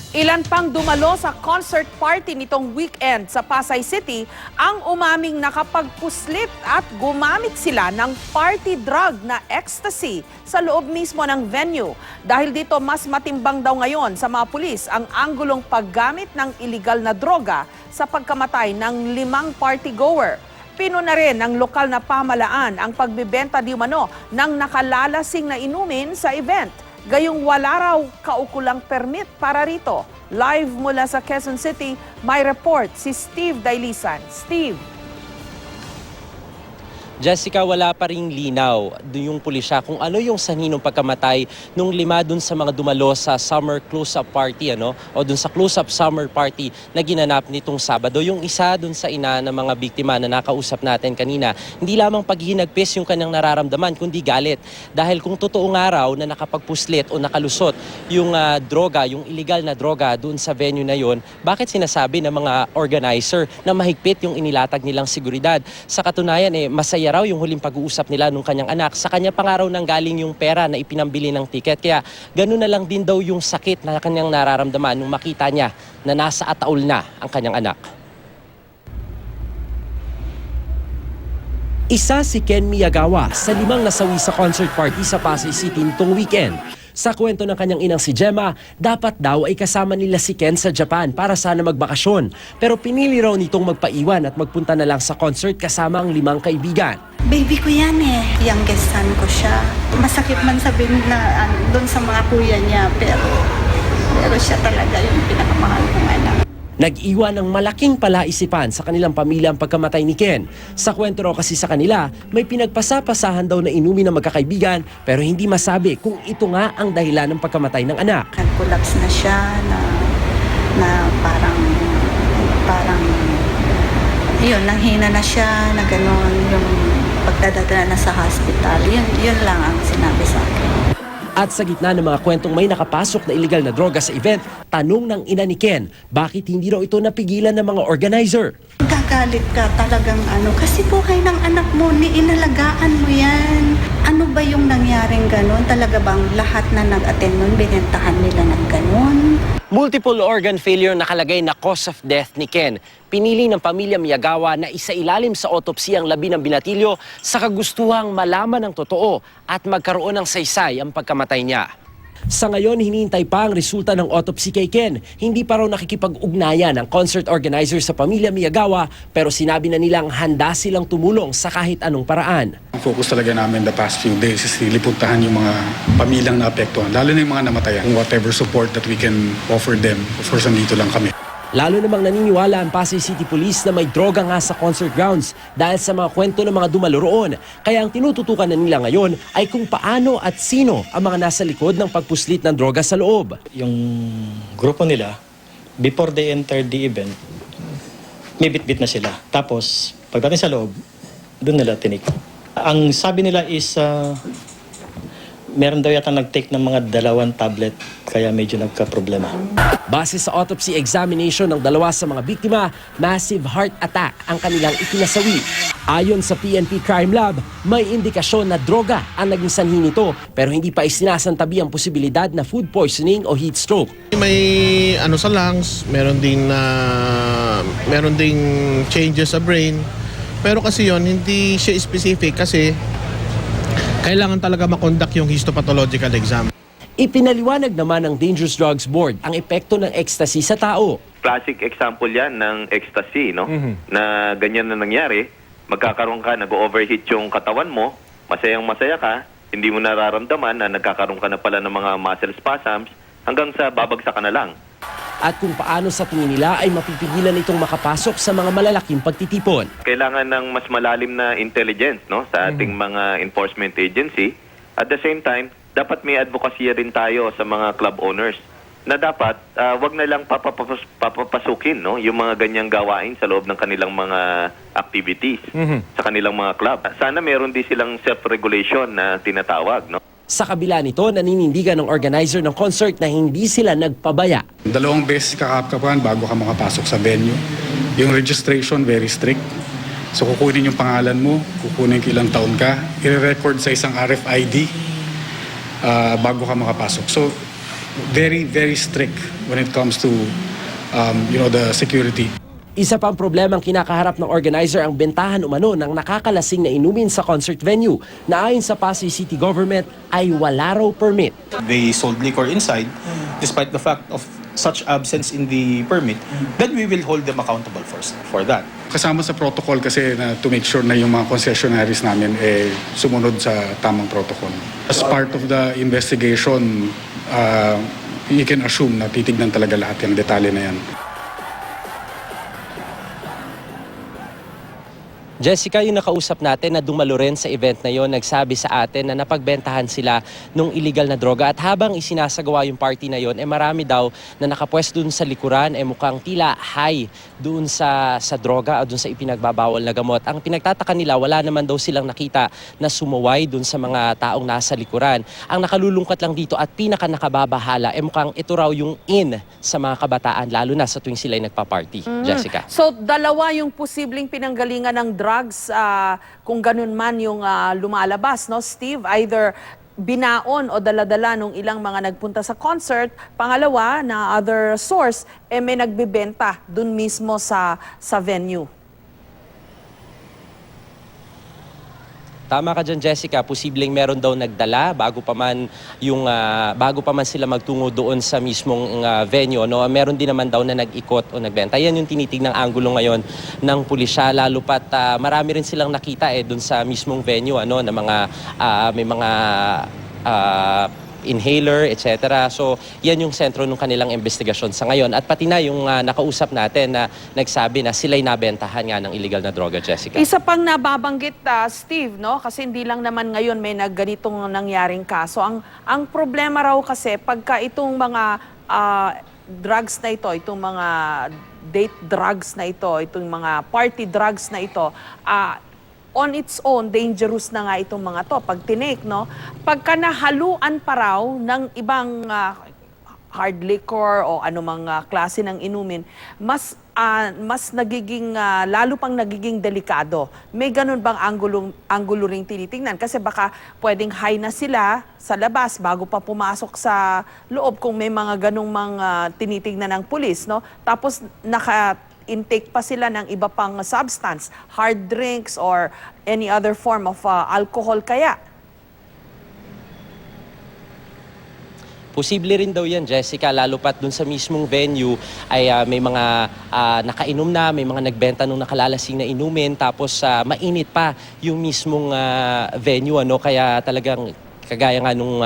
Ilan pang dumalo sa concert party nitong weekend sa Pasay City ang umaming nakapagpuslit at gumamit sila ng party drug na ecstasy sa loob mismo ng venue. Dahil dito mas matimbang daw ngayon sa mga pulis ang anggulong paggamit ng iligal na droga sa pagkamatay ng 5 party-goer. Pinuna rin ng lokal na pamalaan ang pagbibenta di umano ng nakalalasing na inumin sa event. Gayong wala raw kaukulang permit para rito. Live mula sa Quezon City, may report si Steve Dailisan. Steve. Jessica, wala pa ring linaw yung pulisya kung ano yung sanhi ng pagkamatay nung 5 dun sa mga dumalo sa summer close-up party, o dun sa close-up summer party na ginanap nitong Sabado. Yung isa dun sa ina ng mga biktima na nakausap natin kanina, hindi lamang paghihinagpis yung kanyang nararamdaman, kundi galit. Dahil kung totoo nga raw na nakapagpuslit o nakalusot yung droga, yung illegal na droga dun sa venue na yon, bakit sinasabi ng mga organizer na mahigpit yung inilatag nilang seguridad? Sa katunayan, masaya raw yung huling pag-uusap nila nung kanyang anak. Sa kanya pa nga raw nanggaling yung pera na ipinambili ng tiket. Kaya gano'n na lang din daw yung sakit na kanyang nararamdaman nung makita niya na nasa ataol na ang kanyang anak. Isa si Ken Miyagawa sa 5 nasawi sa concert party sa Pasay City nitong weekend. Sa kwento ng kanyang inang si Gemma, dapat daw ay kasama nila si Ken sa Japan para sana magbakasyon. Pero pinili raw nitong magpaiwan at magpunta na lang sa concert kasama ang 5 kaibigan. Baby ko yan youngest son ko siya. Masakit man sabihin na doon sa mga kuya niya, pero siya talaga yung pinakamahal kong anak. Nag-iwan ng malaking palaisipan sa kanilang pamilya ang pagkamatay ni Ken. Sa kwento raw kasi sa kanila, may pinagpasapasahan daw na inumin ng magkakaibigan pero hindi masabi kung ito nga ang dahilan ng pagkamatay ng anak. Nag-collapse na siya na parang yun, nanghina na siya na gano'n yung pagdadala na sa hospital. Yun lang ang sinabi sa akin. At sa gitna ng mga kwentong may nakapasok na illegal na droga sa event, tanong ng ina ni Ken, bakit hindi raw ito napigilan ng mga organizer? Gagalit ka talagang kasi buhay ng anak mo, inalagaan mo yan. Ano ba yung nangyaring gano'n? Talaga bang lahat na nag-attend nun, binentahan nila ng gano'n? Multiple organ failure nakalagay na cause of death ni Ken. Pinili ng pamilya Miyagawa na isailalim sa autopsy ang labi ng binatilyo sa kagustuhang malaman ng totoo at magkaroon ng saysay ang pagkamatay niya. Sa ngayon, hinihintay pa ang resulta ng autopsy kay Ken. Hindi pa raw nakikipag-ugnayan ang concert organizer sa pamilya Miyagawa pero sinabi na nilang handa silang tumulong sa kahit anong paraan. Ang focus talaga namin the past few days is really puntahan yung mga pamilyang naapektuhan, lalo na yung mga namatayan. Whatever support that we can offer them, of course, nandito lang kami. Lalo namang naniniwala ang Pasay City Police na may droga nga sa concert grounds dahil sa mga kwento ng mga dumalo roon. Kaya ang tinututukan na nila ngayon ay kung paano at sino ang mga nasa likod ng pagpuslit ng droga sa loob. Yung grupo nila, before they entered the event, may bit-bit na sila. Tapos, pagdating sa loob, doon nila tinik. Ang sabi nila is, meron daw yata nag-take ng mga 2 tablet, kaya medyo nagka-problema. Base sa autopsy examination ng 2 sa mga biktima, massive heart attack ang kanilang itinasawi. Ayon sa PNP Crime Lab, may indikasyon na droga ang naging sanhi nito pero hindi pa isinasantabi ang posibilidad na food poisoning o heat stroke. May sa lungs, meron ding changes sa brain. Pero kasi yon hindi siya specific kasi kailangan talaga makonduct yung histopathological exam. Ipinaliwanag naman ng Dangerous Drugs Board ang epekto ng ecstasy sa tao. Classic example yan ng ecstasy, na ganyan na nangyari, magkakaroon ka, nag-overheat yung katawan mo, masayang-masaya ka, hindi mo nararamdaman na nagkakaroon ka na pala ng mga muscle spasms, hanggang sa babagsak ka na lang. At kung paano sa tingin nila ay mapipigilan itong makapasok sa mga malalaking pagtitipon. Kailangan ng mas malalim na intelligence sa ating mga enforcement agency. At the same time, dapat may advocacy rin tayo sa mga club owners na dapat wag na lang papapasukin yung mga ganyang gawain sa loob ng kanilang mga activities sa kanilang mga club. Sana meron din silang self-regulation na tinatawag. Sa kabila nito, naninindigan ng organizer ng concert na hindi sila nagpabaya. 2 beses kakapkapan bago ka makapasok sa venue. Yung registration, very strict. So kukunin yung pangalan mo, kukunin kung ilang taon ka, i-record sa isang RFID bago ka makapasok. So very, very strict when it comes to the security. Isa pang problemang kinakaharap ng organizer ang bentahan umano ng nakakalasing na inumin sa concert venue na ayon sa Pasay City Government ay wala raw permit. They sold liquor inside despite the fact of such absence in the permit, then we will hold them accountable first for that. Kasama sa protocol kasi na to make sure na yung mga concessionaries namin sumunod sa tamang protocol. As part of the investigation, you can assume na titignan talaga lahat yung detalye na yan. Jessica, yung nakausap natin na dumalo rin sa event na yon, nagsabi sa atin na napagbentahan sila ng illegal na droga at habang isinasagawa yung party na yon, marami daw na nakapwesto dun sa likuran, mukhang tila high dun sa droga o dun sa ipinagbabawal na gamot. Ang pinagtataka nila, wala naman daw silang nakita na sumuway dun sa mga taong nasa likuran. Ang nakalulungkot lang dito at pinaka nakababahala, mukhang ito raw yung in sa mga kabataan, lalo na sa tuwing sila'y nagpa-party. Jessica. So, dalawa yung posibleng pinanggalingan ng drugs, kung ganun man yung lumalabas, no, Steve? Either binaon o daladala nung ilang mga nagpunta sa concert. Pangalawa, na other source, may nagbebenta dun mismo sa venue. Tama ka dyan, Jessica. Posibleng meron daw nagdala bago pa man sila magtungo doon sa mismong venue. No? Meron din naman daw na nag-ikot o nagbenta. Yan yung tinitignang anggulo ngayon ng pulisya. Lalo pat marami rin silang nakita doon sa mismong venue na may mga inhaler, etc. So, yan yung sentro ng kanilang investigasyon sa ngayon. At pati na yung nakausap natin na nagsabi na sila'y nabentahan nga ng illegal na droga, Jessica. Isa pang nababanggit, Steve, no? Kasi hindi lang naman ngayon may nagganitong nangyaring kaso. Ang problema raw kasi pagka itong mga drugs na ito, itong mga date drugs na ito, itong mga party drugs na ito, on its own, dangerous na nga itong mga to. Pag tinake, no? Pagka nahaluan pa raw ng ibang hard liquor o anumang klase ng inumin, mas nagiging, lalo pang nagiging delikado. May ganun bang anggulo ring tinitingnan? Kasi baka pwedeng high na sila sa labas bago pa pumasok sa loob kung may mga ganung mga tinitingnan ng pulis, no? Tapos intake pa sila ng iba pang substance, hard drinks or any other form of alcohol kaya. Posible rin daw yan, Jessica, lalo pat dun sa mismong venue ay may mga nakainom na, may mga nagbenta nung nakalalasing na inumin, tapos mainit pa yung mismong venue, kaya talagang kagaya nga nung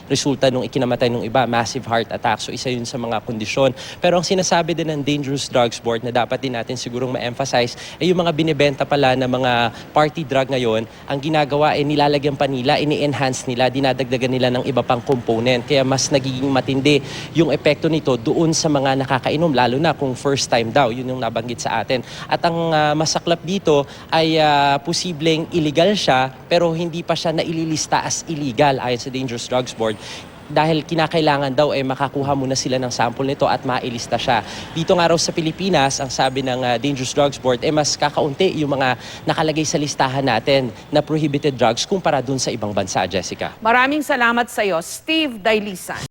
resulta nung ikinamatay nung iba, massive heart attack. So isa yun sa mga kondisyon. Pero ang sinasabi din ng Dangerous Drugs Board na dapat din natin sigurong ma-emphasize ay yung mga binibenta pala na mga party drug ngayon, ang ginagawa ay nilalagyan pa nila, ini-enhance nila, dinadagdagan nila ng iba pang component. Kaya mas nagiging matindi yung epekto nito doon sa mga nakakainom, lalo na kung first time daw, yun yung nabanggit sa atin. At ang masaklap dito ay posibleng illegal siya pero hindi pa siya naililista as illegal ayon sa Dangerous Drugs Board dahil kinakailangan daw makakuha muna sila ng sample nito at mailista siya. Dito nga raw sa Pilipinas, ang sabi ng Dangerous Drugs Board, mas kakaunti yung mga nakalagay sa listahan natin na prohibited drugs kumpara dun sa ibang bansa, Jessica. Maraming salamat sa iyo, Steve Dailisan.